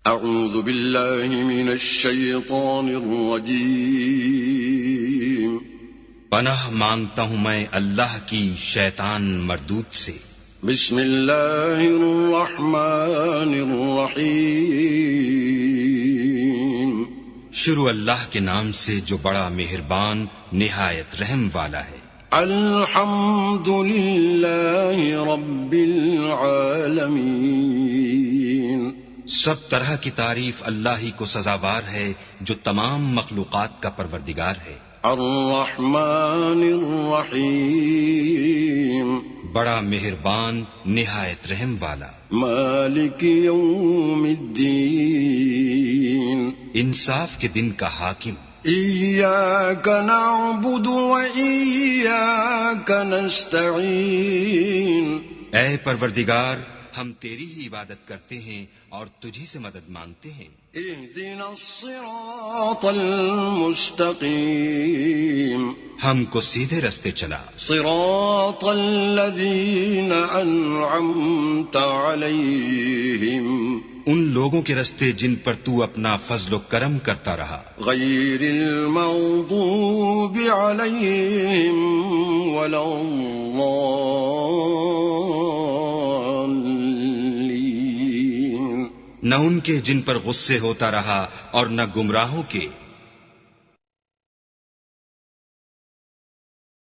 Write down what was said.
اعوذ باللہ من الشیطان الرجیم پناہ مانگتا ہوں میں اللہ کی شیطان مردود سے۔ بسم اللہ الرحمن الرحیم شروع اللہ کے نام سے جو بڑا مہربان نہایت رحم والا ہے۔ الحمد للہ رب العالمین سب طرح کی تعریف اللہ ہی کو سزاوار ہے جو تمام مخلوقات کا پروردگار ہے۔ الرحمن الرحیم بڑا مہربان نہایت رحم والا۔ مالک یوم الدین انصاف کے دن کا حاکم۔ ایاک نعبد و ایاک نستعین اے پروردگار ہم تیری ہی عبادت کرتے ہیں اور تجھی سے مدد مانگتے ہیں۔ اہدنا الصراط المستقیم ہم کو سیدھے رستے چلا۔ صراط الذین انعمت علیہم ان لوگوں کے رستے جن پر تو اپنا فضل و کرم کرتا رہا۔ غیر المغضوب علیہم ولا الضالین نہ ان کے جن پر غصے ہوتا رہا اور نہ گمراہوں کے